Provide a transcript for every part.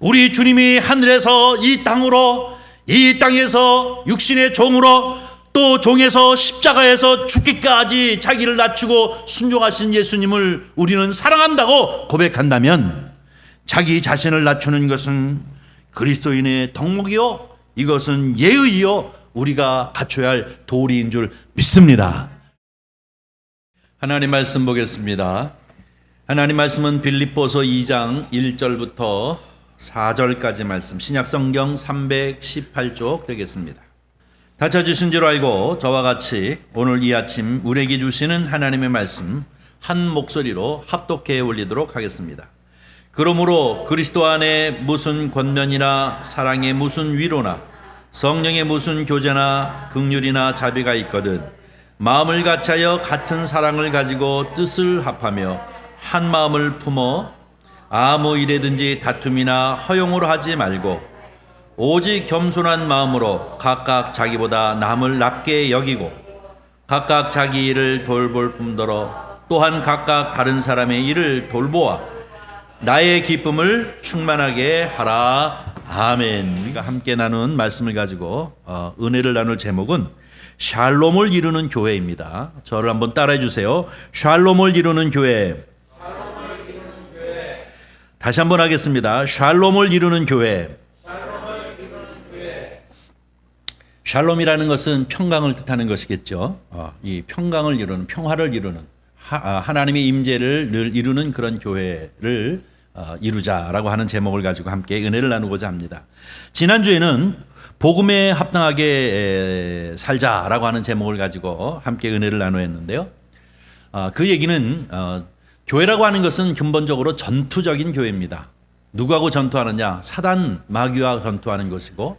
우리 주님이 하늘에서 이 땅으로, 이 땅에서 육신의 종으로, 또 종에서 십자가에서 죽기까지 자기를 낮추고 순종하신 예수님을 우리는 사랑한다고 고백한다면, 자기 자신을 낮추는 것은 그리스도인의 덕목이요, 이것은 예의요, 우리가 갖춰야 할 도리인 줄 믿습니다. 하나님 말씀 보겠습니다. 하나님 말씀은 빌립보서 2장 1절부터 4절까지 말씀, 신약성경 318쪽 되겠습니다. 다 찾으신 줄 알고 저와 같이 오늘 이 아침 우리에게 주시는 하나님의 말씀 한 목소리로 합독해 올리도록 하겠습니다. 그러므로 그리스도 안에 무슨 권면이나 사랑의 무슨 위로나 성령의 무슨 교제나 긍휼이나 자비가 있거든 마음을 같이하여 같은 사랑을 가지고 뜻을 합하며 한 마음을 품어 아무 일에든지 다툼이나 허용으로 하지 말고 오직 겸손한 마음으로 각각 자기보다 남을 낮게 여기고 각각 자기 일을 돌볼 뿐더러 또한 각각 다른 사람의 일을 돌보아 나의 기쁨을 충만하게 하라. 아멘. 우리가 함께 나눈 말씀을 가지고 은혜를 나눌 제목은 샬롬을 이루는 교회입니다. 저를 한번 따라해 주세요. 샬롬을 이루는 교회. 다시 한번 하겠습니다. 샬롬을 이루는 교회. 샬롬이라는 것은 평강을 뜻하는 것이겠죠. 이 평강을 이루는, 평화를 이루는, 하나님의 임재를 늘 이루는 그런 교회를 이루자라고 하는 제목을 가지고 함께 은혜를 나누고자 합니다. 지난주에는 복음에 합당하게 살자라고 하는 제목을 가지고 함께 은혜를 나누었는데요. 그 얘기는 교회라고 하는 것은 근본적으로 전투적인 교회입니다. 누구하고 전투하느냐? 사단 마귀와 전투하는 것이고,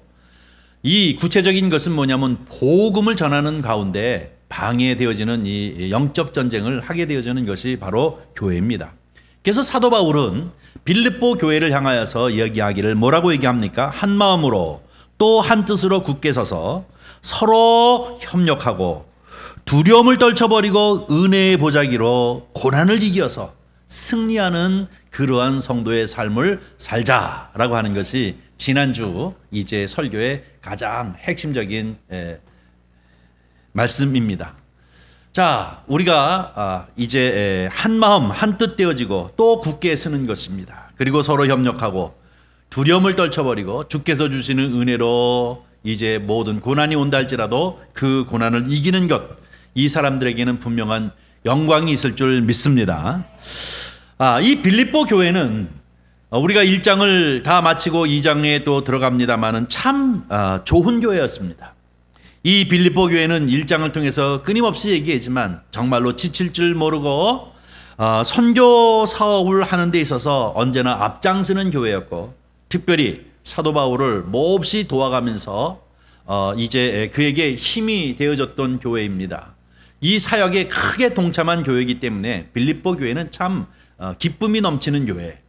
이 구체적인 것은 뭐냐면 복음을 전하는 가운데 방해되어지는 이 영적 전쟁을 하게 되어지는 것이 바로 교회입니다. 그래서 사도 바울은 빌립보 교회를 향하여서 이야기하기를 뭐라고 얘기합니까? 한 마음으로 또 한 뜻으로 굳게 서서 서로 협력하고 두려움을 떨쳐버리고 은혜의 보자기로 고난을 이겨서 승리하는 그러한 성도의 삶을 살자라고 하는 것이 지난주 이제 설교의 가장 핵심적인 말씀입니다. 자, 우리가 이제 한 마음 한 뜻 되어지고 또 굳게 서는 것입니다. 그리고 서로 협력하고 두려움을 떨쳐버리고 주께서 주시는 은혜로 이제 모든 고난이 온다 할지라도 그 고난을 이기는 것, 이 사람들에게는 분명한 영광이 있을 줄 믿습니다. 이 빌립보 교회는 우리가 1장을 다 마치고 2장에 또 들어갑니다마는 참 좋은 교회였습니다. 이 빌립보 교회는 1장을 통해서 끊임없이 얘기하지만 정말로 지칠 줄 모르고 선교 사업을 하는 데 있어서 언제나 앞장서는 교회였고, 특별히 사도 바울을 몹시 도와가면서 이제 그에게 힘이 되어줬던 교회입니다. 이 사역에 크게 동참한 교회이기 때문에 빌립보 교회는 참 기쁨이 넘치는 교회,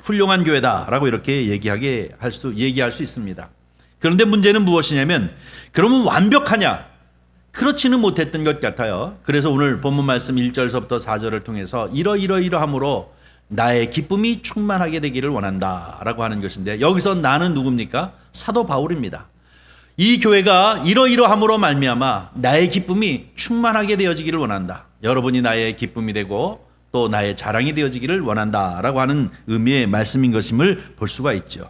훌륭한 교회다라고 이렇게 얘기할 수 있습니다. 그런데 문제는 무엇이냐면, 그러면 완벽하냐? 그렇지는 못했던 것 같아요. 그래서 오늘 본문 말씀 1절서부터 4절을 통해서 이러이러함으로 나의 기쁨이 충만하게 되기를 원한다라고 하는 것인데, 여기서 나는 누굽니까? 사도 바울입니다. 이 교회가 이러이러함으로 말미암아 나의 기쁨이 충만하게 되어지기를 원한다. 여러분이 나의 기쁨이 되고 또 나의 자랑이 되어지기를 원한다라고 하는 의미의 말씀인 것임을 볼 수가 있죠.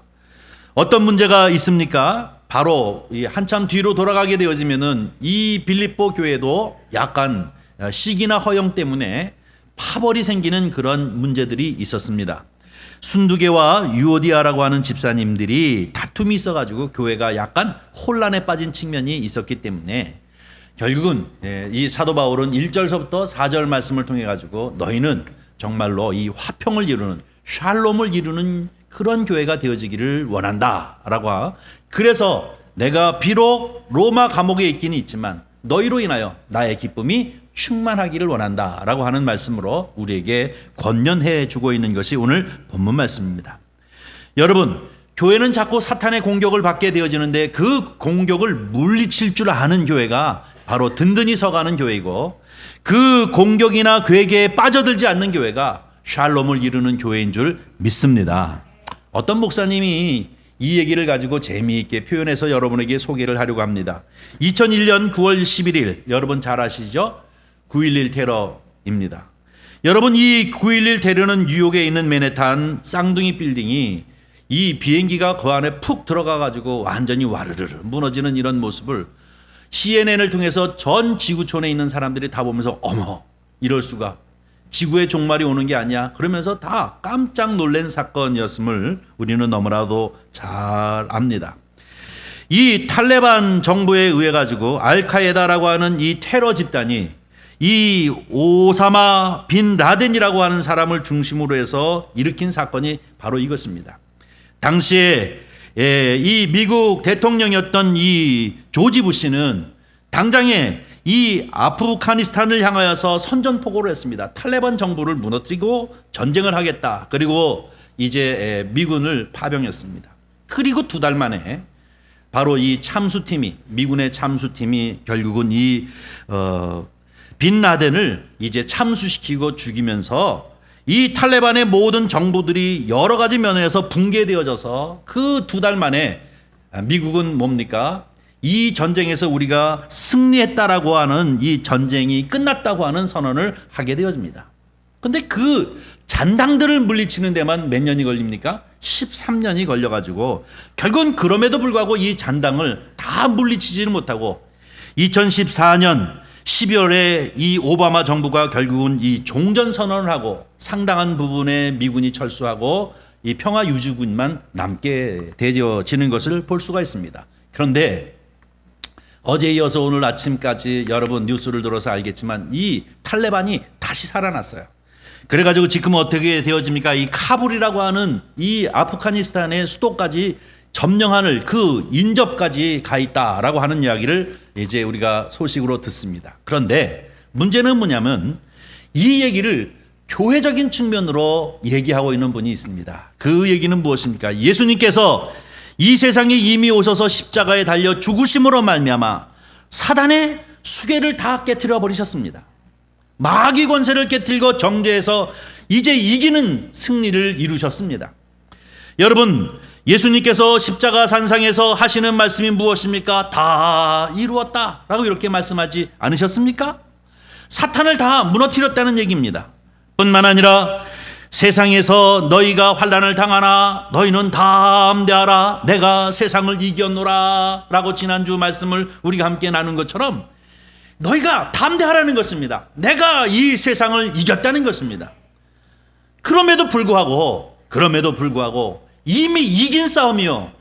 어떤 문제가 있습니까? 바로 한참 뒤로 돌아가게 되어지면은 이 빌립보 교회도 약간 시기나 허영 때문에 파벌이 생기는 그런 문제들이 있었습니다. 순두계와 유오디아라고 하는 집사님들이 다툼이 있어가지고 교회가 약간 혼란에 빠진 측면이 있었기 때문에 결국은 이 사도 바울은 1절서부터 4절 말씀을 통해 가지고 너희는 정말로 이 화평을 이루는, 샬롬을 이루는 그런 교회가 되어지기를 원한다라고. 그래서 내가 비록 로마 감옥에 있기는 있지만 너희로 인하여 나의 기쁨이 충만하기를 원한다라고 하는 말씀으로 우리에게 권면해 주고 있는 것이 오늘 본문 말씀입니다. 여러분, 교회는 자꾸 사탄의 공격을 받게 되어지는데 그 공격을 물리칠 줄 아는 교회가 바로 든든히 서가는 교회이고, 그 공격이나 괴계에 빠져들지 않는 교회가 샬롬을 이루는 교회인 줄 믿습니다. 어떤 목사님이 이 얘기를 가지고 재미있게 표현해서 여러분에게 소개를 하려고 합니다. 2001년 9월 11일, 여러분 잘 아시죠? 9.11 테러입니다. 여러분, 이 9.11 테러는 뉴욕에 있는 맨해탄 쌍둥이 빌딩이 이 비행기가 그 안에 푹 들어가 가지고 완전히 와르르르 무너지는 이런 모습을 CNN을 통해서 전 지구촌에 있는 사람들이 다 보면서 어머, 이럴 수가, 지구의 종말이 오는 게 아니야, 그러면서 다 깜짝 놀란 사건이었음을 우리는 너무나도 잘 압니다. 이 탈레반 정부에 의해 가지고 알카에다라고 하는 이 테러 집단이 이 오사마 빈 라덴이라고 하는 사람을 중심으로 해서 일으킨 사건이 바로 이것입니다. 당시에 이 미국 대통령이었던 이 조지 부시는 당장에 이 아프가니스탄을 향하여서 선전포고를 했습니다. 탈레반 정부를 무너뜨리고 전쟁을 하겠다. 그리고 이제 미군을 파병했습니다. 그리고 2달 만에 바로 이 참수팀이, 미군의 참수팀이 결국은 이 빈 라덴을 이제 참수시키고 죽이면서 이 탈레반의 모든 정부들이 여러 가지 면에서 붕괴되어져서 그 2달 만에 미국은 뭡니까? 이 전쟁에서 우리가 승리했다라고 하는, 이 전쟁이 끝났다고 하는 선언을 하게 되어집니다. 그런데 그 잔당들을 물리치는 데만 몇 년이 걸립니까? 13년이 걸려가지고 결국은 그럼에도 불구하고 이 잔당을 다 물리치지는 못하고 2014년 12월에 이 오바마 정부가 결국은 이 종전선언을 하고 상당한 부분의 미군이 철수하고 이 평화유지군만 남게 되어지는 것을 볼 수가 있습니다. 그런데 어제 이어서 오늘 아침까지 여러분 뉴스를 들어서 알겠지만 이 탈레반이 다시 살아났어요. 그래가지고 지금 어떻게 되어집니까? 이 카불이라고 하는 이 아프가니스탄의 수도까지 점령하는 그 인접까지 가 있다라고 하는 이야기를 이제 우리가 소식으로 듣습니다. 그런데 문제는 뭐냐면 이 얘기를 교회적인 측면으로 얘기하고 있는 분이 있습니다. 그 얘기는 무엇입니까? 예수님께서 이 세상에 이미 오셔서 십자가에 달려 죽으심으로 말미암아 사단의 수계를 다 깨트려 버리셨습니다. 마귀 권세를 깨트리고 정죄해서 이제 이기는 승리를 이루셨습니다. 여러분, 예수님께서 십자가 산상에서 하시는 말씀이 무엇입니까? 다 이루었다 라고 이렇게 말씀하지 않으셨습니까? 사탄을 다 무너뜨렸다는 얘기입니다. 뿐만 아니라 세상에서 너희가 환난을 당하나 너희는 담대하라, 내가 세상을 이겼노라 라고 지난주 말씀을 우리가 함께 나눈 것처럼 너희가 담대하라는 것입니다. 내가 이 세상을 이겼다는 것입니다. 그럼에도 불구하고 이미 이긴 싸움이요,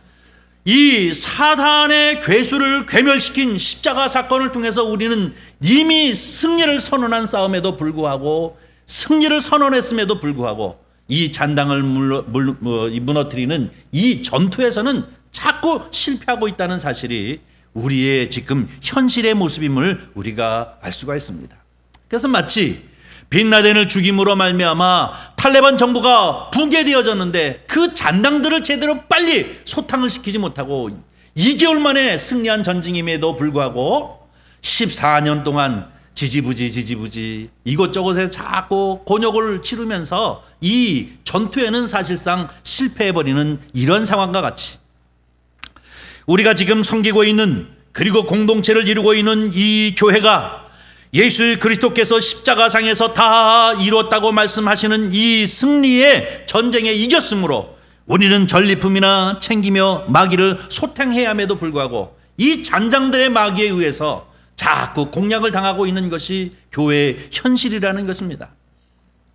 이 사단의 괴수를 괴멸시킨 십자가 사건을 통해서 우리는 이미 승리를 선언한 싸움에도 불구하고, 승리를 선언했음에도 불구하고 이 잔당을 무너뜨리는 이 전투에서는 자꾸 실패하고 있다는 사실이 우리의 지금 현실의 모습임을 우리가 알 수가 있습니다. 그래서 마치 빈라덴을 죽임으로 말미암아 탈레반 정부가 붕괴되어졌는데 그 잔당들을 제대로 빨리 소탕을 시키지 못하고 2개월 만에 승리한 전쟁임에도 불구하고 14년 동안 지지부지 이곳저곳에 자꾸 곤욕을 치르면서 이 전투에는 사실상 실패해버리는 이런 상황과 같이 우리가 지금 섬기고 있는, 그리고 공동체를 이루고 있는 이 교회가 예수 그리스도께서 십자가상에서 다 이루었다고 말씀하시는 이 승리의 전쟁에 이겼으므로 우리는 전리품이나 챙기며 마귀를 소탕해야 함에도 불구하고 이 잔장들의 마귀에 의해서 자꾸 공략을 당하고 있는 것이 교회의 현실이라는 것입니다.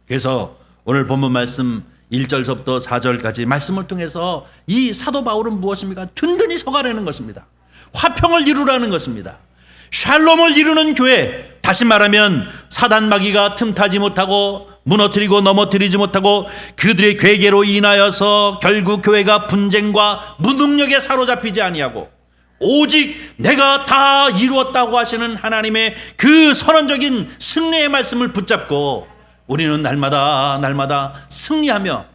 그래서 오늘 본문 말씀 1절서부터 4절까지 말씀을 통해서 이 사도 바울은 무엇입니까? 든든히 서가라는 것입니다. 화평을 이루라는 것입니다. 샬롬을 이루는 교회, 다시 말하면 사단 마귀가 틈타지 못하고 무너뜨리고 넘어뜨리지 못하고 그들의 괴계로 인하여서 결국 교회가 분쟁과 무능력에 사로잡히지 아니하고 오직 내가 다 이루었다고 하시는 하나님의 그 선언적인 승리의 말씀을 붙잡고 우리는 날마다 승리하며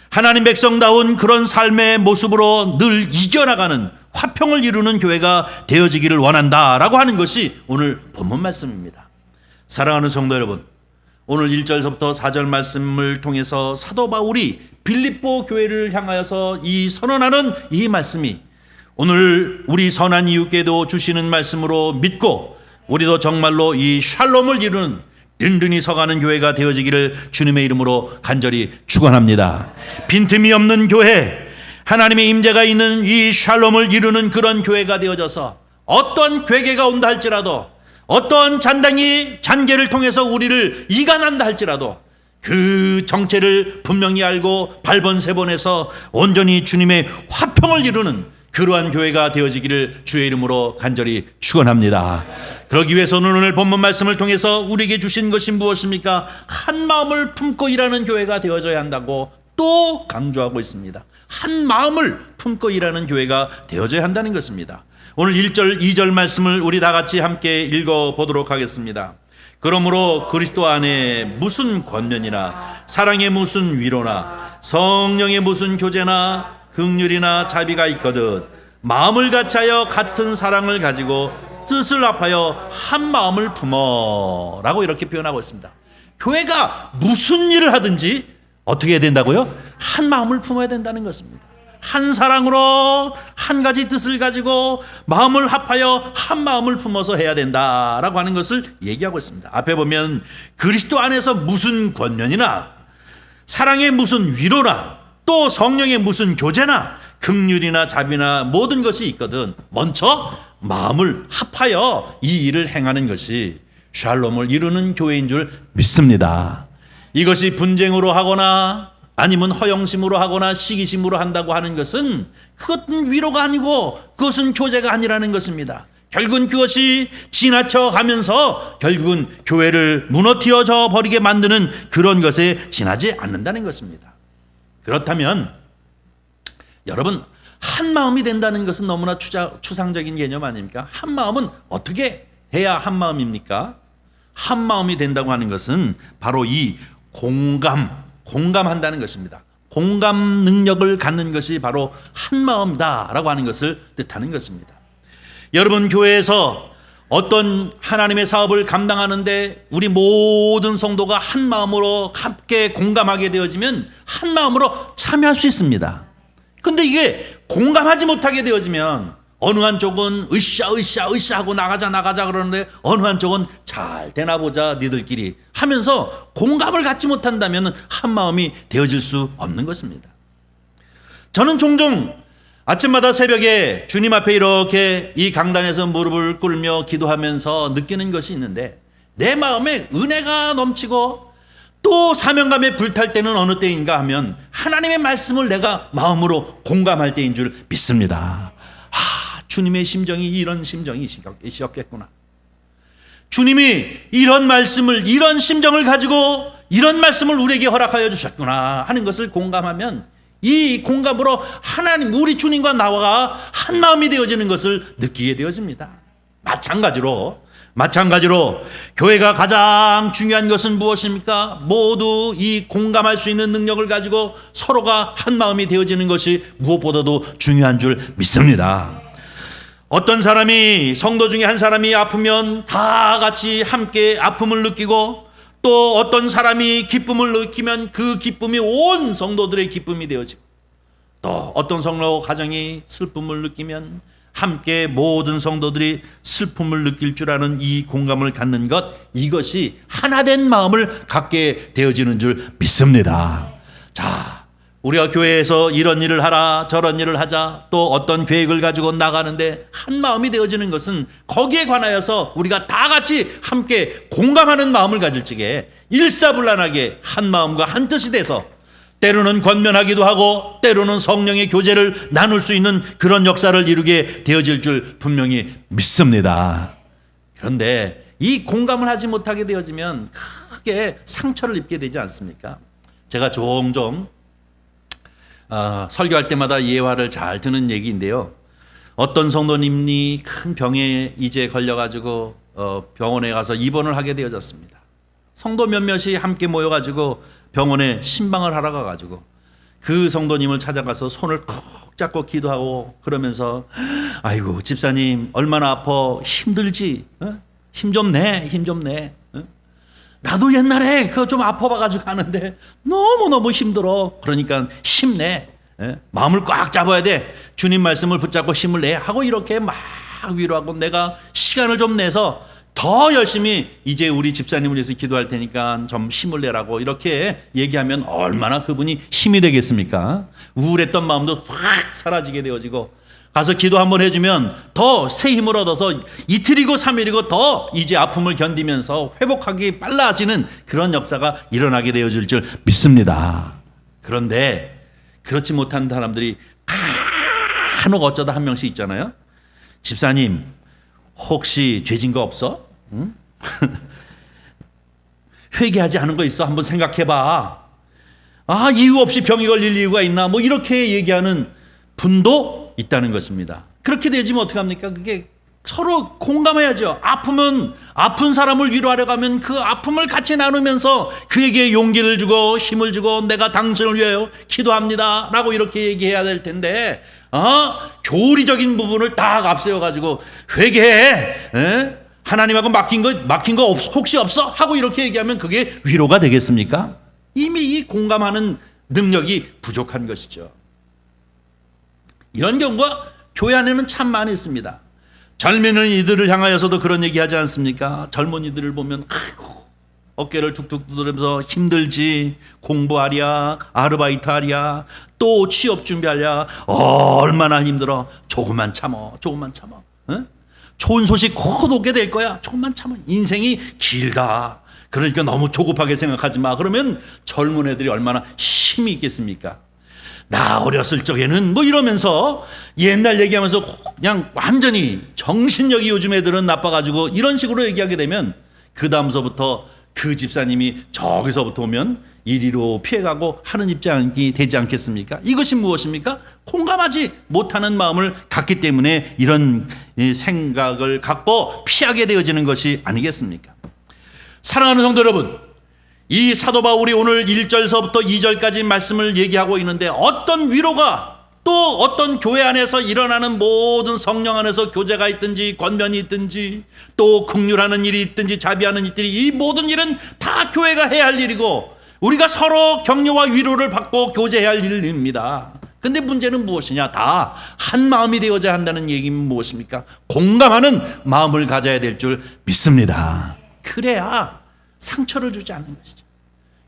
하나님 백성다운 그런 삶의 모습으로 늘 이겨나가는 화평을 이루는 교회가 되어지기를 원한다라고 하는 것이 오늘 본문 말씀입니다. 사랑하는 성도 여러분, 오늘 1절부터 4절 말씀을 통해서 사도 바울이 빌립보 교회를 향하여서 이 선언하는 이 말씀이 오늘 우리 선한 이웃께도 주시는 말씀으로 믿고 우리도 정말로 이 샬롬을 이루는 든든히 서가는 교회가 되어지기를 주님의 이름으로 간절히 축원합니다. 빈틈이 없는 교회, 하나님의 임재가 있는 이 샬롬을 이루는 그런 교회가 되어져서 어떤 괴계가 온다 할지라도, 어떤 잔계를 통해서 우리를 이간한다 할지라도 그 정체를 분명히 알고 발본세본해서 온전히 주님의 화평을 이루는 그러한 교회가 되어지기를 주의 이름으로 간절히 축원합니다. 그러기 위해서는 오늘 본문 말씀을 통해서 우리에게 주신 것이 무엇입니까? 한 마음을 품고 일하는 교회가 되어져야 한다고 또 강조하고 있습니다. 한 마음을 품고 일하는 교회가 되어져야 한다는 것입니다. 오늘 1절, 2절 말씀을 우리 다 같이 함께 읽어보도록 하겠습니다. 그러므로 그리스도 안에 무슨 권면이나 사랑의 무슨 위로나 성령의 무슨 교제나 긍휼이나 자비가 있거든 마음을 같이하여 같은 사랑을 가지고 뜻을 합하여 한 마음을 품어 라고 이렇게 표현하고 있습니다. 교회가 무슨 일을 하든지 어떻게 해야 된다고요? 한 마음을 품어야 된다는 것입니다. 한 사랑으로 한 가지 뜻을 가지고 마음을 합하여 한 마음을 품어서 해야 된다라고 하는 것을 얘기하고 있습니다. 앞에 보면 그리스도 안에서 무슨 권면이나 사랑의 무슨 위로나 또 성령의 무슨 교제나 긍휼이나 자비나 모든 것이 있거든 먼저 마음을 합하여 이 일을 행하는 것이 샬롬을 이루는 교회인 줄 믿습니다. 이것이 분쟁으로 하거나 아니면 허영심으로 하거나 시기심으로 한다고 하는 것은 그것은 위로가 아니고 그것은 교제가 아니라는 것입니다. 결국은 그것이 지나쳐 가면서 결국은 교회를 무너뜨려 버리게 만드는 그런 것에 지나지 않는다는 것입니다. 그렇다면 여러분 한 마음이 된다는 것은 너무나 추상적인 개념 아닙니까? 한 마음은 어떻게 해야 한 마음입니까? 한 마음이 된다고 하는 것은 바로 이 공감한다는 것입니다. 공감 능력을 갖는 것이 바로 한 마음이다라고 하는 것을 뜻하는 것입니다. 여러분 교회에서 어떤 하나님의 사업을 감당하는데 우리 모든 성도가 한 마음으로 함께 공감하게 되어지면 한 마음으로 참여할 수 있습니다. 근데 이게 공감하지 못하게 되어지면 어느 한쪽은 으쌰 하고 나가자 그러는데 어느 한쪽은 잘 되나 보자 니들끼리 하면서 공감을 갖지 못한다면 한 마음이 되어질 수 없는 것입니다. 저는 종종 아침마다 새벽에 주님 앞에 이렇게 이 강단에서 무릎을 꿇으며 기도하면서 느끼는 것이 있는데 내 마음에 은혜가 넘치고 또 사명감에 불탈 때는 어느 때인가 하면 하나님의 말씀을 내가 마음으로 공감할 때인 줄 믿습니다. 주님의 심정이 이런 심정이셨겠구나. 주님이 이런 말씀을 이런 심정을 가지고 이런 말씀을 우리에게 허락하여 주셨구나 하는 것을 공감하면 이 공감으로 하나님 우리 주님과 나와 한 마음이 되어지는 것을 느끼게 되어집니다. 마찬가지로 교회가 가장 중요한 것은 무엇입니까? 모두 이 공감할 수 있는 능력을 가지고 서로가 한 마음이 되어지는 것이 무엇보다도 중요한 줄 믿습니다. 어떤 사람이 성도 중에 한 사람이 아프면 다 같이 함께 아픔을 느끼고 또 어떤 사람이 기쁨을 느끼면 그 기쁨이 온 성도들의 기쁨이 되어지고 또 어떤 성도 가정이 슬픔을 느끼면 함께 모든 성도들이 슬픔을 느낄 줄 아는 이 공감을 갖는 것, 이것이 하나된 마음을 갖게 되어지는 줄 믿습니다. 자, 우리가 교회에서 이런 일을 하라 저런 일을 하자 또 어떤 계획을 가지고 나가는데 한 마음이 되어지는 것은 거기에 관하여서 우리가 다 같이 함께 공감하는 마음을 가질 적에 일사불란하게 한 마음과 한 뜻이 돼서 때로는 권면하기도 하고 때로는 성령의 교제를 나눌 수 있는 그런 역사를 이루게 되어질 줄 분명히 믿습니다. 그런데 이 공감을 하지 못하게 되어지면 크게 상처를 입게 되지 않습니까? 제가 종종 설교할 때마다 예화를 잘 듣는 얘기인데요. 어떤 성도님이 큰 병에 이제 걸려가지고 병원에 가서 입원을 하게 되어졌습니다. 성도 몇몇이 함께 모여가지고 병원에 신방을 하러 가가지고 그 성도님을 찾아가서 손을 콕 잡고 기도하고 그러면서 아이고 집사님 얼마나 아파 힘들지? 힘 좀 내. 나도 옛날에 그거 좀 아파봐가지고 가는데 너무너무 힘들어. 그러니까 힘내. 예? 마음을 꽉 잡아야 돼. 주님 말씀을 붙잡고 힘을 내 하고 이렇게 막 위로하고 내가 시간을 좀 내서 더 열심히 이제 우리 집사님을 위해서 기도할 테니까 좀 힘을 내라고 이렇게 얘기하면 얼마나 그분이 힘이 되겠습니까? 우울했던 마음도 확 사라지게 되어지고 가서 기도 한번 해주면 더 새 힘을 얻어서 이틀이고 3일이고 더 이제 아픔을 견디면서 회복하기 빨라지는 그런 역사가 일어나게 되어질 줄 믿습니다. 그런데 그렇지 못한 사람들이 간혹 어쩌다 한 명씩 있잖아요. 집사님 혹시 죄진 거 없어? 응? 회개하지 않은 거 있어? 한번 생각해봐. 아, 이유 없이 병이 걸릴 이유가 있나? 뭐 이렇게 얘기하는 분도 있다는 것입니다. 그렇게 되지면 어떡합니까? 그게 서로 공감해야죠. 아프면 아픈 사람을 위로하려 가면 그 아픔을 같이 나누면서 그에게 용기를 주고 힘을 주고 내가 당신을 위하여 기도합니다 라고 이렇게 얘기해야 될 텐데 교리적인 부분을 딱 앞세워 가지고 회개해. 하나님하고 막힌 거 혹시 없어? 하고 이렇게 얘기하면 그게 위로가 되겠습니까? 이미 이 공감하는 능력이 부족한 것이죠. 이런 경우가 교회 안에는 참 많이 있습니다. 젊은이들을 향하여서도 그런 얘기하지 않습니까? 젊은이들을 보면 아이고, 어깨를 툭툭 두드리면서 힘들지, 공부하랴, 아르바이트 하랴, 또 취업 준비하랴, 얼마나 힘들어. 조금만 참어. 응? 좋은 소식 곧 오게 될 거야. 조금만 참어. 인생이 길다. 그러니까 너무 조급하게 생각하지 마. 그러면 젊은 애들이 얼마나 힘이 있겠습니까? 나 어렸을 적에는 뭐 이러면서 옛날 얘기하면서 그냥 완전히 정신력이 요즘 애들은 나빠가지고 이런 식으로 얘기하게 되면 그 다음서부터 그 집사님이 저기서부터 오면 이리로 피해가고 하는 입장이 되지 않겠습니까? 이것이 무엇입니까? 공감하지 못하는 마음을 갖기 때문에 이런 생각을 갖고 피하게 되어지는 것이 아니겠습니까? 사랑하는 성도 여러분, 이 사도 바울이 오늘 1절서부터 2절까지 말씀을 얘기하고 있는데 어떤 위로가 또 어떤 교회 안에서 일어나는 모든 성령 안에서 교제가 있든지 권면이 있든지 또 긍휼하는 일이 있든지 자비하는 일들이 이 모든 일은 다 교회가 해야 할 일이고 우리가 서로 격려와 위로를 받고 교제해야 할 일입니다. 근데 문제는 무엇이냐? 다 한 마음이 되어야 한다는 얘기는 무엇입니까? 공감하는 마음을 가져야 될 줄 믿습니다. 그래야 상처를 주지 않는 것이죠.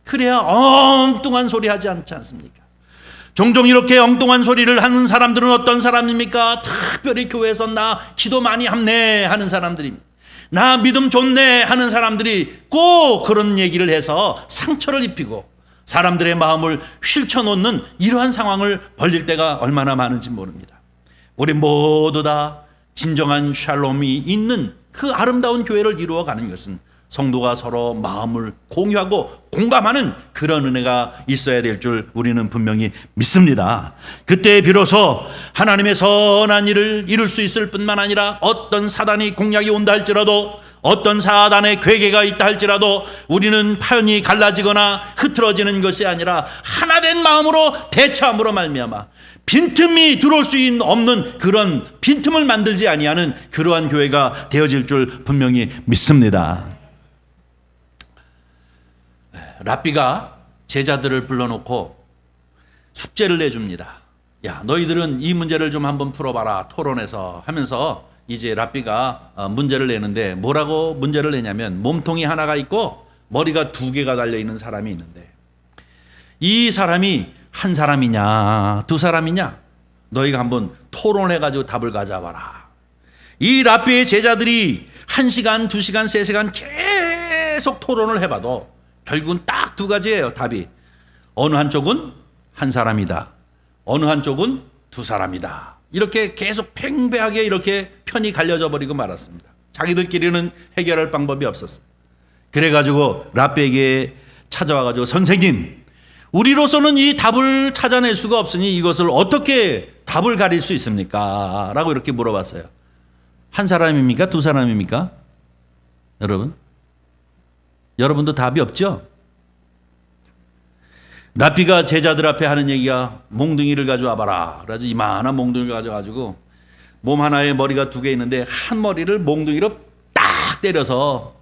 그래야 엉뚱한 소리 하지 않지 않습니까? 종종 이렇게 엉뚱한 소리를 하는 사람들은 어떤 사람입니까? 특별히 교회에서 나 기도 많이 합네 하는 사람들입니다. 나 믿음 좋네 하는 사람들이 꼭 그런 얘기를 해서 상처를 입히고 사람들의 마음을 휠쳐놓는 이러한 상황을 벌릴 때가 얼마나 많은지 모릅니다. 우리 모두 다 진정한 샬롬이 있는 그 아름다운 교회를 이루어가는 것은 성도가 서로 마음을 공유하고 공감하는 그런 은혜가 있어야 될 줄 우리는 분명히 믿습니다. 그때 비로소 하나님의 선한 일을 이룰 수 있을 뿐만 아니라 어떤 사단이 공략이 온다 할지라도 어떤 사단의 괴계가 있다 할지라도 우리는 파연이 갈라지거나 흐트러지는 것이 아니라 하나된 마음으로 대처함으로 말미암아 빈틈이 들어올 수 없는 그런 빈틈을 만들지 아니하는 그러한 교회가 되어질 줄 분명히 믿습니다. 랍비가 제자들을 불러놓고 숙제를 내줍니다. 야, 너희들은 이 문제를 좀 한번 풀어봐라 토론해서 하면서 이제 랍비가 문제를 내는데 뭐라고 문제를 내냐면 몸통이 하나가 있고 머리가 두 개가 달려있는 사람이 있는데 이 사람이 한 사람이냐 두 사람이냐 너희가 한번 토론해가지고 답을 가져와라. 이 랍비의 제자들이 1시간, 2시간, 3시간 계속 토론을 해봐도 결국은 딱 두 가지예요. 답이 어느 한쪽은 한 사람이다, 어느 한쪽은 두 사람이다. 이렇게 계속 팽배하게 이렇게 편이 갈려져 버리고 말았습니다. 자기들끼리는 해결할 방법이 없었어요. 그래가지고 랍비에게 찾아와가지고 선생님, 우리로서는 이 답을 찾아낼 수가 없으니 이것을 어떻게 답을 가릴 수 있습니까? 라고 이렇게 물어봤어요. 한 사람입니까? 두 사람입니까? 여러분도 답이 없죠? 랍비가 제자들 앞에 하는 얘기가 몽둥이를 가져와 봐라. 그래서 이만한 몽둥이를 가져가지고 몸 하나에 머리가 두 개 있는데 한 머리를 몽둥이로 딱 때려서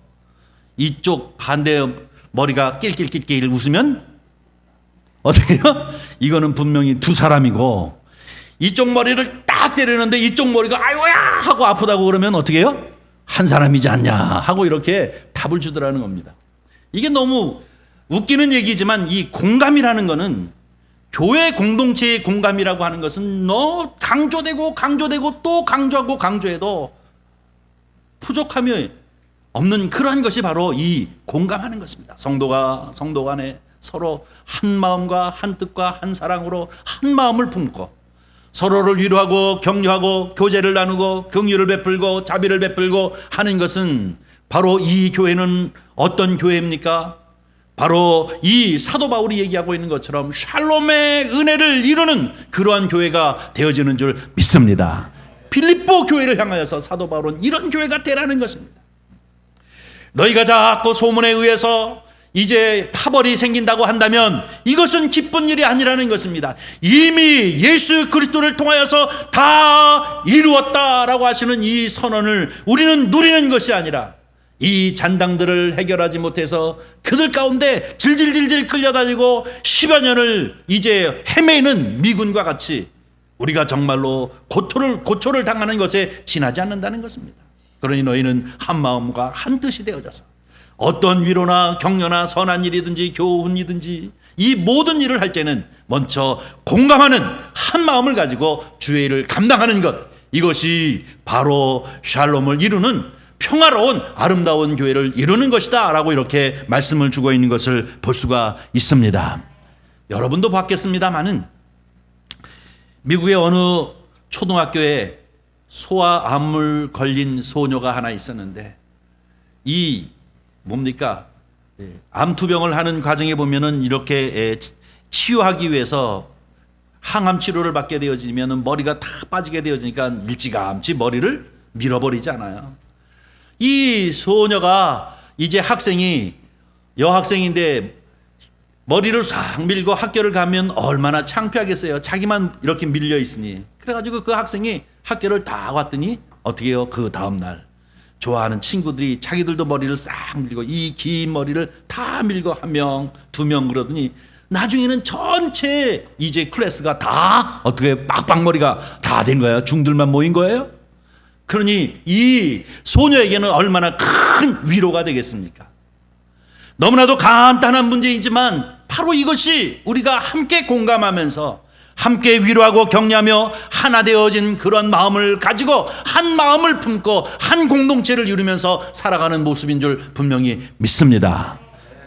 이쪽 반대 머리가 낄낄낄낄 웃으면 어떻게 해요? 이거는 분명히 두 사람이고, 이쪽 머리를 딱 때리는데 이쪽 머리가 아이고야 하고 아프다고 그러면 어떻게 해요? 한 사람이지 않냐 하고 이렇게 답을 주더라는 겁니다. 이게 너무 웃기는 얘기지만 이 공감이라는 거는, 교회 공동체의 공감이라고 하는 것은 너무 강조되고 또 강조하고 강조해도 부족함이 없는 그러한 것이 바로 이 공감하는 것입니다. 성도가 성도 간에 서로 한 마음과 한 뜻과 한 사랑으로 한 마음을 품고 서로를 위로하고 격려하고 교제를 나누고 긍휼을 베풀고 자비를 베풀고 하는 것은, 바로 이 교회는 어떤 교회입니까? 바로 이 사도 바울이 얘기하고 있는 것처럼 샬롬의 은혜를 이루는 그러한 교회가 되어지는 줄 믿습니다. 빌립보 교회를 향하여서 사도 바울은 이런 교회가 되라는 것입니다. 너희가 자꾸 소문에 의해서 이제 파벌이 생긴다고 한다면 이것은 기쁜 일이 아니라는 것입니다. 이미 예수 그리스도를 통하여서 다 이루었다라고 하시는 이 선언을 우리는 누리는 것이 아니라, 이 잔당들을 해결하지 못해서 그들 가운데 질질질질 끌려다니고 10여 년을 이제 헤매는 미군과 같이 우리가 정말로 고초를 당하는 것에 지나지 않는다는 것입니다. 그러니 너희는 한 마음과 한 뜻이 되어져서 어떤 위로나 격려나 선한 일이든지 교훈이든지 이 모든 일을 할 때는 먼저 공감하는 한 마음을 가지고 주의 일을 감당하는 것, 이것이 바로 샬롬을 이루는 평화로운 아름다운 교회를 이루는 것이다 라고 이렇게 말씀을 주고 있는 것을 볼 수가 있습니다. 여러분도 봤겠습니다마는 미국의 어느 초등학교에 소아 암물 걸린 소녀가 하나 있었는데, 이 뭡니까? 암투병을 하는 과정에 보면은 이렇게 치유하기 위해서 항암 치료를 받게 되어지면 머리가 다 빠지게 되어지니까 일찌감치 머리를 밀어버리잖아요. 이 소녀가 이제 여학생인데 머리를 싹 밀고 학교를 가면 얼마나 창피하겠어요. 자기만 이렇게 밀려 있으니. 그래가지고 그 학생이 학교를 다 왔더니 어떻게 해요? 그 다음날 좋아하는 친구들이 자기들도 머리를 싹 밀고 이 긴 머리를 다 밀고 1명, 2명 그러더니 나중에는 전체 이제 클래스가 다 어떻게 빡빡머리가 다 된 거예요. 중들만 모인 거예요. 그러니 이 소녀에게는 얼마나 큰 위로가 되겠습니까? 너무나도 간단한 문제이지만 바로 이것이 우리가 함께 공감하면서 함께 위로하고 격려하며 하나 되어진 그런 마음을 가지고 한 마음을 품고 한 공동체를 이루면서 살아가는 모습인 줄 분명히 믿습니다.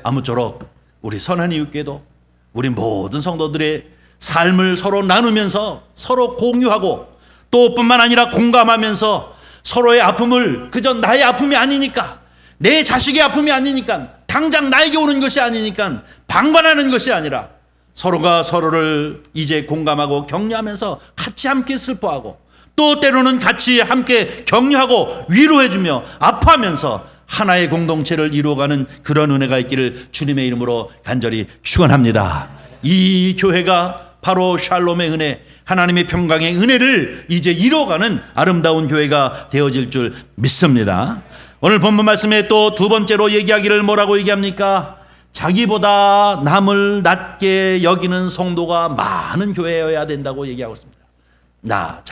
아무쪼록 우리 선한 이웃께도 우리 모든 성도들의 삶을 서로 나누면서 서로 공유하고 또 뿐만 아니라 공감하면서 서로의 아픔을 그저 나의 아픔이 아니니까, 내 자식의 아픔이 아니니까, 당장 나에게 오는 것이 아니니까 방관하는 것이 아니라 서로가 서로를 이제 공감하고 격려하면서 같이 함께 슬퍼하고 또 때로는 같이 함께 격려하고 위로해주며 아파하면서 하나의 공동체를 이루어가는 그런 은혜가 있기를 주님의 이름으로 간절히 축원합니다. 이 교회가 바로 샬롬의 은혜, 하나님의 평강의 은혜를 이제 이뤄가는 아름다운 교회가 되어질 줄 믿습니다. 오늘 본문 말씀에 또 두 번째로 얘기하기를 뭐라고 얘기합니까? 자기보다 남을 낮게 여기는 성도가 많은 교회여야 된다고 얘기하고 있습니다.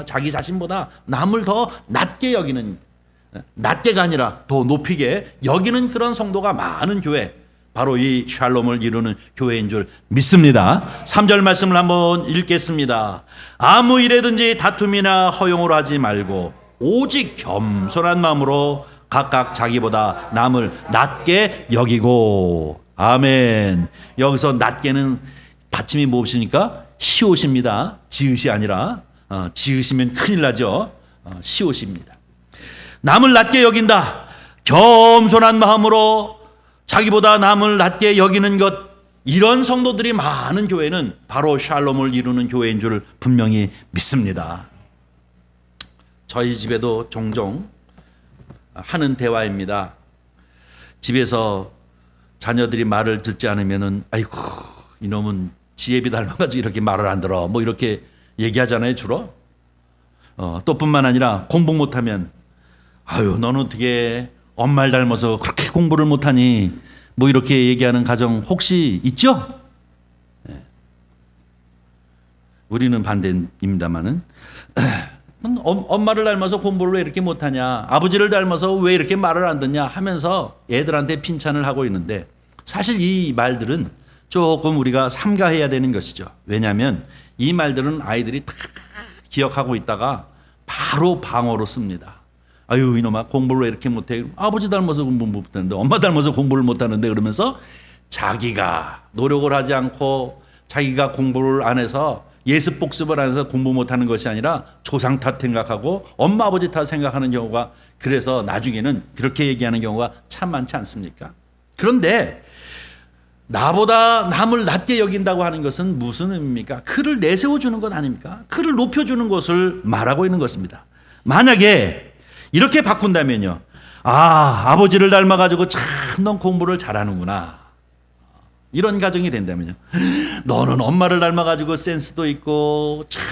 자기 자신보다 남을 더 낮게 여기는, 낮게가 아니라 더 높이게 여기는 그런 성도가 많은 교회, 바로 이 샬롬을 이루는 교회인 줄 믿습니다. 3절 말씀을 한번 읽겠습니다. 아무 일에든지 다툼이나 허용을 하지 말고 오직 겸손한 마음으로 각각 자기보다 남을 낮게 여기고. 아멘. 여기서 낮게는 받침이 무엇입니까? 시옷입니다. 지읒이 아니라 지으시면 큰일 나죠. 시옷입니다. 남을 낮게 여긴다. 겸손한 마음으로 자기보다 남을 낮게 여기는 것, 이런 성도들이 많은 교회는 바로 샬롬을 이루는 교회인 줄 분명히 믿습니다. 저희 집에도 종종 하는 대화입니다. 집에서 자녀들이 말을 듣지 않으면은 아이고 이놈은 지혜비 닮아가지고 이렇게 말을 안 들어, 뭐 이렇게 얘기하잖아요 주로. 또 뿐만 아니라 공부 못하면 아유 너는 어떻게 엄마를 닮아서 그렇게 공부를 못하니, 뭐 이렇게 얘기하는 가정 혹시 있죠? 네. 우리는 반대입니다만은 엄마를 닮아서 공부를 왜 이렇게 못하냐, 아버지를 닮아서 왜 이렇게 말을 안 듣냐 하면서 애들한테 핀찬을 하고 있는데, 사실 이 말들은 조금 우리가 삼가해야 되는 것이죠. 왜냐하면 이 말들은 아이들이 다 기억하고 있다가 바로 방어로 씁니다. 아유 이놈아 공부를 왜 이렇게 못해, 아버지 닮아서 공부 못하는데, 엄마 닮아서 공부를 못하는데, 그러면서 자기가 노력을 하지 않고 자기가 공부를 안 해서 예습 복습을 안 해서 공부 못하는 것이 아니라 조상 탓 생각하고 엄마 아버지 탓 생각하는 경우가, 그래서 나중에는 그렇게 얘기하는 경우가 참 많지 않습니까? 그런데 나보다 남을 낮게 여긴다고 하는 것은 무슨 의미입니까? 그를 내세워주는 것 아닙니까? 그를 높여주는 것을 말하고 있는 것입니다. 만약에 이렇게 바꾼다면요, 아버지를 닮아가지고 참 넌 공부를 잘하는구나, 이런 가정이 된다면요, 너는 엄마를 닮아가지고 센스도 있고 참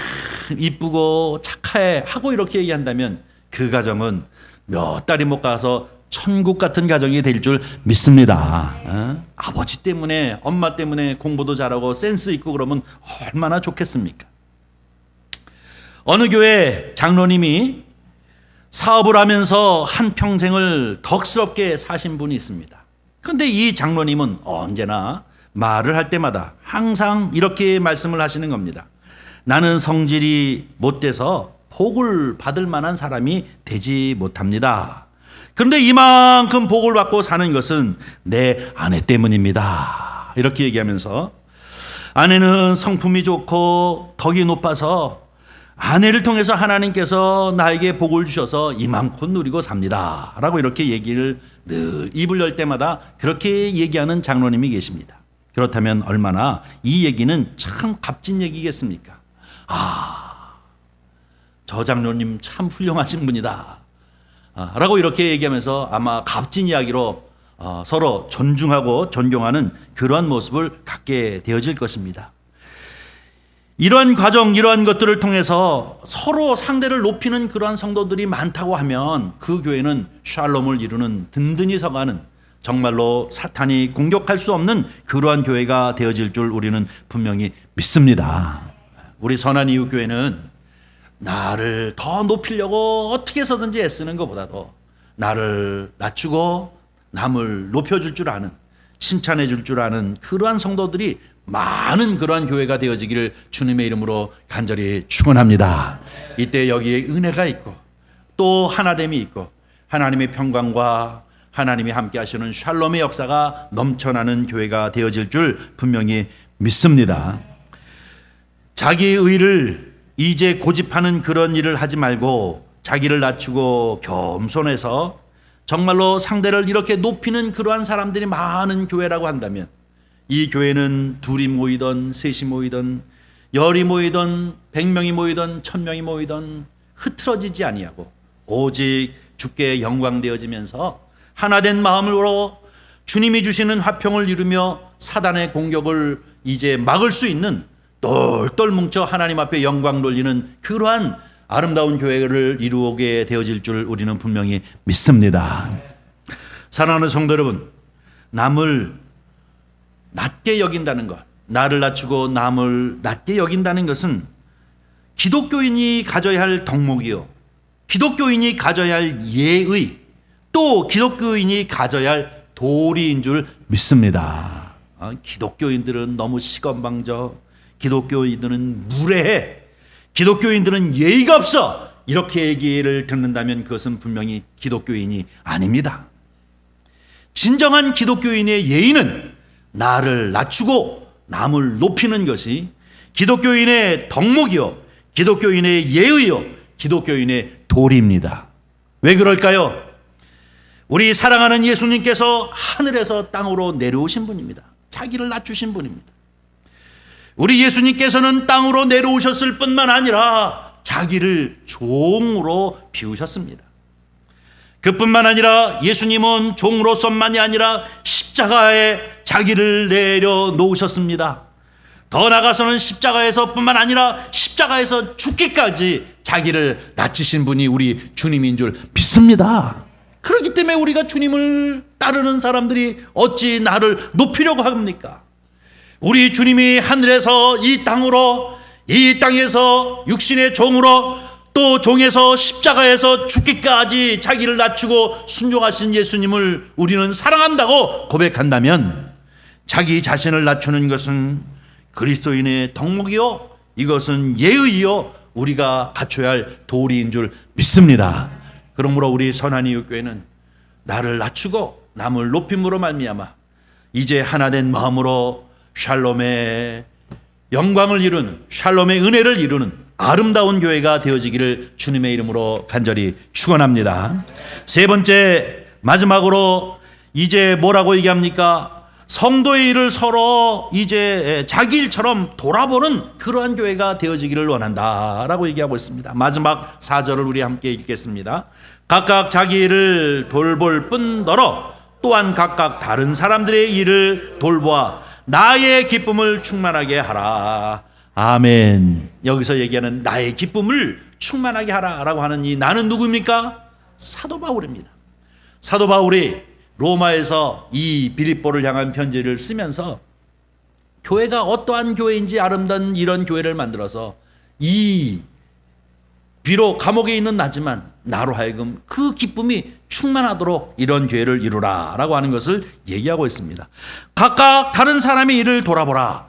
이쁘고 착해 하고 이렇게 얘기한다면 그 가정은 몇 달이 못 가서 천국 같은 가정이 될 줄 믿습니다. 아버지 때문에 엄마 때문에 공부도 잘하고 센스 있고 그러면 얼마나 좋겠습니까? 어느 교회 장로님이 사업을 하면서 한평생을 덕스럽게 사신 분이 있습니다. 그런데 이 장로님은 언제나 말을 할 때마다 항상 이렇게 말씀을 하시는 겁니다. 나는 성질이 못돼서 복을 받을 만한 사람이 되지 못합니다. 그런데 이만큼 복을 받고 사는 것은 내 아내 때문입니다. 이렇게 얘기하면서, 아내는 성품이 좋고 덕이 높아서 아내를 통해서 하나님께서 나에게 복을 주셔서 이만큼 누리고 삽니다 라고 이렇게 얘기를 늘 입을 열 때마다 그렇게 얘기하는 장로님이 계십니다. 그렇다면 얼마나 이 얘기는 참 값진 얘기겠습니까? 저 장로님 참 훌륭하신 분이다 라고 이렇게 얘기하면서 아마 값진 이야기로 서로 존중하고 존경하는 그러한 모습을 갖게 되어질 것입니다. 이러한 과정, 이러한 것들을 통해서 서로 상대를 높이는 그러한 성도들이 많다고 하면 그 교회는 샬롬을 이루는 든든히 서가는, 정말로 사탄이 공격할 수 없는 그러한 교회가 되어질 줄 우리는 분명히 믿습니다. 우리 선한 이웃 교회는 나를 더 높이려고 어떻게 해서든지 애쓰는 것보다도 나를 낮추고 남을 높여줄 줄 아는, 칭찬해 줄 줄 아는 그러한 성도들이 많은 그러한 교회가 되어지기를 주님의 이름으로 간절히 축원합니다. 이때 여기에 은혜가 있고 또 하나됨이 있고 하나님의 평강과 하나님이 함께 하시는 샬롬의 역사가 넘쳐나는 교회가 되어질 줄 분명히 믿습니다. 자기의 의를 이제 고집하는 그런 일을 하지 말고 자기를 낮추고 겸손해서 정말로 상대를 이렇게 높이는 그러한 사람들이 많은 교회라고 한다면, 이 교회는 둘이 모이던 셋이 모이던 열이 모이던 100명이 모이던 1000명이 모이던 흐트러지지 아니하고 오직 주께 영광되어지면서 하나된 마음으로 주님이 주시는 화평을 이루며 사단의 공격을 이제 막을 수 있는 똘똘 뭉쳐 하나님 앞에 영광 돌리는 그러한 아름다운 교회를 이루게 되어질 줄 우리는 분명히 믿습니다. 사랑하는 성도 여러분, 남을 낮게 여긴다는 것, 나를 낮추고 남을 낮게 여긴다는 것은 기독교인이 가져야 할 덕목이요, 기독교인이 가져야 할 예의, 또 기독교인이 가져야 할 도리인 줄 믿습니다. 기독교인들은 너무 시건방져, 기독교인들은 무례해, 기독교인들은 예의가 없어, 이렇게 얘기를 듣는다면 그것은 분명히 기독교인이 아닙니다. 진정한 기독교인의 예의는 나를 낮추고 남을 높이는 것이 기독교인의 덕목이요, 기독교인의 예의요, 기독교인의 도리입니다. 왜 그럴까요? 우리 사랑하는 예수님께서 하늘에서 땅으로 내려오신 분입니다. 자기를 낮추신 분입니다. 우리 예수님께서는 땅으로 내려오셨을 뿐만 아니라 자기를 종으로 비우셨습니다. 그뿐만 아니라 예수님은 종으로서만이 아니라 십자가에 자기를 내려놓으셨습니다. 더 나아가서는 십자가에서 뿐만 아니라 십자가에서 죽기까지 자기를 낮추신 분이 우리 주님인 줄 믿습니다. 그렇기 때문에 우리가 주님을 따르는 사람들이 어찌 나를 높이려고 합니까? 우리 주님이 하늘에서 이 땅으로, 이 땅에서 육신의 종으로, 또 종에서 십자가에서 죽기까지 자기를 낮추고 순종하신 예수님을 우리는 사랑한다고 고백한다면, 자기 자신을 낮추는 것은 그리스도인의 덕목이요, 이것은 예의요, 우리가 갖춰야 할 도리인 줄 믿습니다. 그러므로 우리 선한 이웃교회는 나를 낮추고 남을 높임으로 말미암아 이제 하나된 마음으로 샬롬의 영광을 이루는, 샬롬의 은혜를 이루는 아름다운 교회가 되어지기를 주님의 이름으로 간절히 축원합니다. 세 번째, 마지막으로 이제 뭐라고 얘기합니까? 성도의 일을 서로 이제 자기 일처럼 돌아보는 그러한 교회가 되어지기를 원한다라고 얘기하고 있습니다. 마지막 4절을 우리 함께 읽겠습니다. 각각 자기 일을 돌볼 뿐더러 또한 각각 다른 사람들의 일을 돌보아 나의 기쁨을 충만하게 하라. 아멘. 여기서 얘기하는 나의 기쁨을 충만하게 하라라고 하는 이 나는 누구입니까? 사도 바울입니다. 사도 바울이 로마에서 이 빌립보를 향한 편지를 쓰면서 교회가 어떠한 교회인지 아름다운 이런 교회를 만들어서 이 비록 감옥에 있는 나지만 나로 하여금 그 기쁨이 충만하도록 이런 교회를 이루라 라고 하는 것을 얘기하고 있습니다. 각각 다른 사람의 일을 돌아보라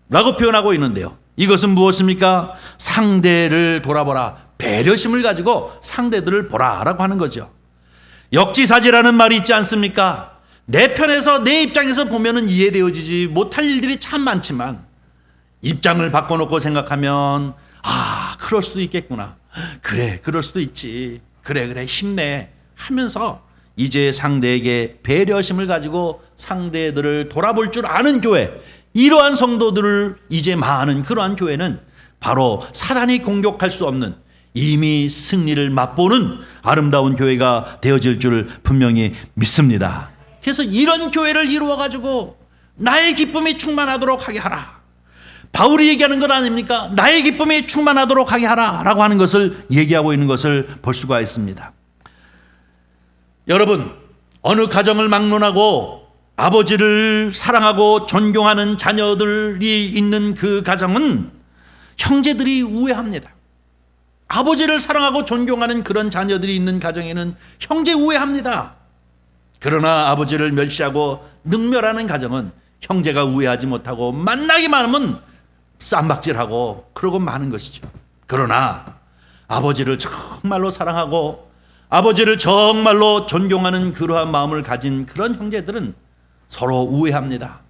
라고 표현하고 있는데요, 이것은 무엇입니까? 상대를 돌아보라, 배려심을 가지고 상대들을 보라 라고 하는 거죠. 역지사지라는 말이 있지 않습니까? 내 편에서, 내 입장에서 보면은 이해되어지지 못할 일들이 참 많지만 입장을 바꿔놓고 생각하면 그럴 수도 있겠구나, 그래 그럴 수도 있지, 그래 힘내 하면서 이제 상대에게 배려심을 가지고 상대들을 돌아볼 줄 아는 교회, 이러한 성도들을 이제 많은 그러한 교회는 바로 사단이 공격할 수 없는 이미 승리를 맛보는 아름다운 교회가 되어질 줄 분명히 믿습니다. 그래서 이런 교회를 이루어가지고 나의 기쁨이 충만하도록 하게 하라, 바울이 얘기하는 것 아닙니까? 나의 기쁨이 충만하도록 하게 하라 라고 하는 것을 얘기하고 있는 것을 볼 수가 있습니다. 여러분, 어느 가정을 막론하고 아버지를 사랑하고 존경하는 자녀들이 있는 그 가정은 형제들이 우애합니다. 아버지를 사랑하고 존경하는 그런 자녀들이 있는 가정에는 형제 우애합니다. 그러나 아버지를 멸시하고 능멸하는 가정은 형제가 우애하지 못하고 만나기만 하면 쌈박질하고 그러고 마는 것이죠. 그러나 아버지를 정말로 사랑하고 아버지를 정말로 존경하는 그러한 마음을 가진 그런 형제들은 서로 우애합니다.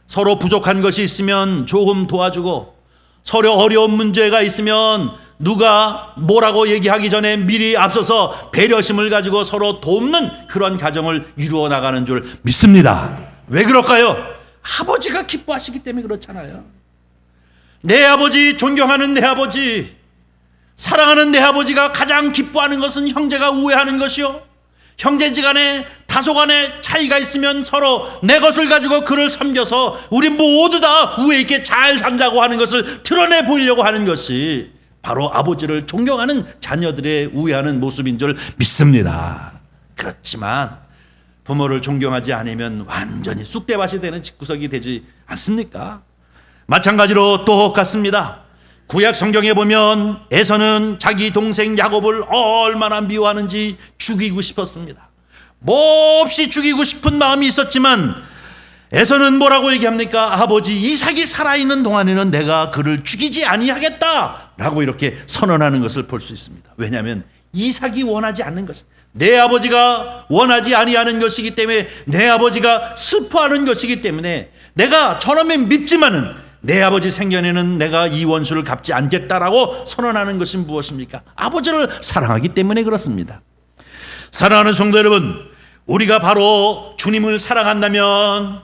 서로 부족한 것이 있으면 조금 도와주고, 서로 어려운 문제가 있으면 누가 뭐라고 얘기하기 전에 미리 앞서서 배려심을 가지고 서로 돕는 그런 가정을 이루어 나가는 줄 믿습니다. 왜 그럴까요? 아버지가 기뻐하시기 때문에 그렇잖아요. 내 아버지, 존경하는 내 아버지, 사랑하는 내 아버지가 가장 기뻐하는 것은 형제가 우애하는 것이요, 형제지간에 다소간에 차이가 있으면 서로 내 것을 가지고 그를 섬겨서 우리 모두 다 우애 있게 잘 산다고 하는 것을 드러내 보이려고 하는 것이 바로 아버지를 존경하는 자녀들의 우애하는 모습인 줄 믿습니다. 그렇지만 부모를 존경하지 않으면 완전히 쑥대밭이 되는 집구석이 되지 않습니까? 마찬가지로 똑같습니다. 구약 성경에 보면 에서는 자기 동생 야곱을 얼마나 미워하는지 죽이고 싶었습니다. 몹시 죽이고 싶은 마음이 있었지만 에서는 뭐라고 얘기합니까? 아버지 이삭이 살아있는 동안에는 내가 그를 죽이지 아니하겠다 라고 이렇게 선언하는 것을 볼 수 있습니다. 왜냐하면 이삭이 원하지 않는 것, 내 아버지가 원하지 아니하는 것이기 때문에, 내 아버지가 슬퍼하는 것이기 때문에 내가 저놈이 밉지만은 내 아버지 생전에는 내가 이 원수를 갚지 않겠다라고 선언하는 것이 무엇입니까? 아버지를 사랑하기 때문에 그렇습니다. 사랑하는 성도 여러분, 우리가 바로 주님을 사랑한다면,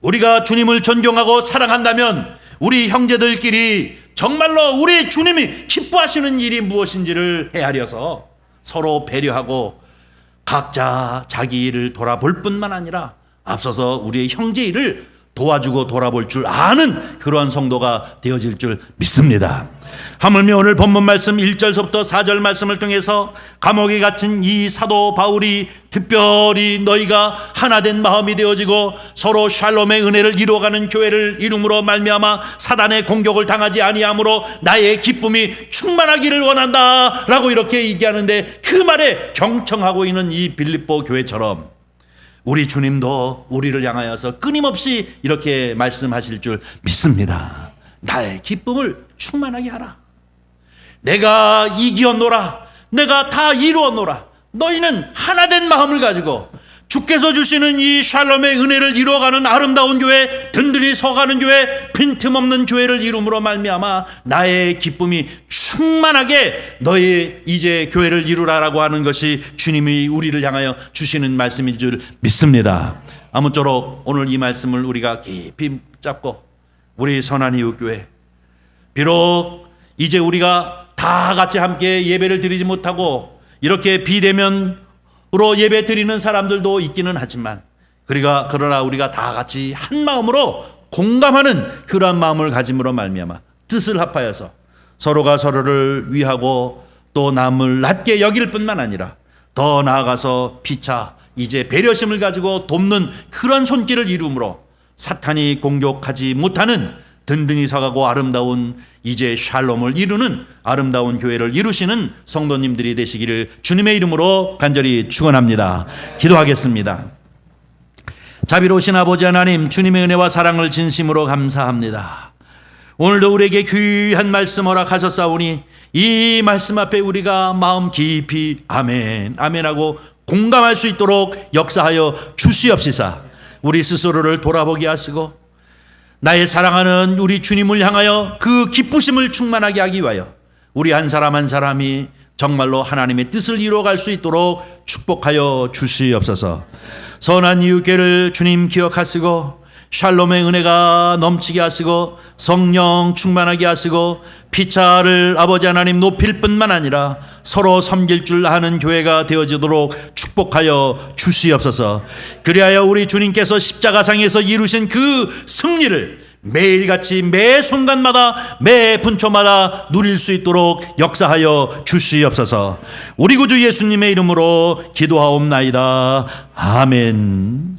우리가 주님을 존경하고 사랑한다면 우리 형제들끼리 정말로 우리 주님이 기뻐하시는 일이 무엇인지를 헤아려서 서로 배려하고 각자 자기 일을 돌아볼 뿐만 아니라 앞서서 우리의 형제 일을 도와주고 돌아볼 줄 아는 그러한 성도가 되어질 줄 믿습니다. 하물며 오늘 본문 말씀 1절서부터 4절 말씀을 통해서 감옥에 갇힌 이 사도 바울이 특별히 너희가 하나된 마음이 되어지고 서로 샬롬의 은혜를 이루어가는 교회를 이름으로 말미암아 사단의 공격을 당하지 아니함으로 나의 기쁨이 충만하기를 원한다 라고 이렇게 얘기하는데, 그 말에 경청하고 있는 이 빌립보 교회처럼 우리 주님도 우리를 향하여서 끊임없이 이렇게 말씀하실 줄 믿습니다. 나의 기쁨을 충만하게 하라. 내가 이기었노라. 내가 다 이루었노라. 너희는 하나된 마음을 가지고 주께서 주시는 이 샬롬의 은혜를 이루어가는 아름다운 교회, 든든히 서가는 교회, 빈틈없는 교회를 이름으로 말미암아 나의 기쁨이 충만하게 너희 이제 교회를 이루라라고 하는 것이 주님이 우리를 향하여 주시는 말씀인 줄 믿습니다. 아무쪼록 오늘 이 말씀을 우리가 깊이 잡고 우리 선한이웃교회, 비록 이제 우리가 다 같이 함께 예배를 드리지 못하고 이렇게 비대면으로 예배 드리는 사람들도 있기는 하지만, 그러나 우리가 다 같이 한 마음으로 공감하는 그러한 마음을 가짐으로 말미암아 뜻을 합하여서 서로가 서로를 위하고 또 남을 낮게 여길 뿐만 아니라 더 나아가서 피차 이제 배려심을 가지고 돕는 그런 손길을 이루므로 사탄이 공격하지 못하는 든든히 서가고 아름다운 이제 샬롬을 이루는 아름다운 교회를 이루시는 성도님들이 되시기를 주님의 이름으로 간절히 축원합니다. 기도하겠습니다. 자비로우신 아버지 하나님, 주님의 은혜와 사랑을 진심으로 감사합니다. 오늘도 우리에게 귀한 말씀 허락하셨사오니 이 말씀 앞에 우리가 마음 깊이 아멘 아멘하고 공감할 수 있도록 역사하여 주시옵시사. 우리 스스로를 돌아보게 하시고 나의 사랑하는 우리 주님을 향하여 그 기쁘심을 충만하게 하기 위하여 우리 한 사람 한 사람이 정말로 하나님의 뜻을 이루어갈 수 있도록 축복하여 주시옵소서. 선한 이웃교회를 주님 기억하시고 샬롬의 은혜가 넘치게 하시고 성령 충만하게 하시고 피차를 아버지 하나님 높일 뿐만 아니라 서로 섬길 줄 아는 교회가 되어지도록 축복하여 주시옵소서. 그리하여 우리 주님께서 십자가상에서 이루신 그 승리를 매일같이 매 순간마다 매 분초마다 누릴 수 있도록 역사하여 주시옵소서. 우리 구주 예수님의 이름으로 기도하옵나이다. 아멘.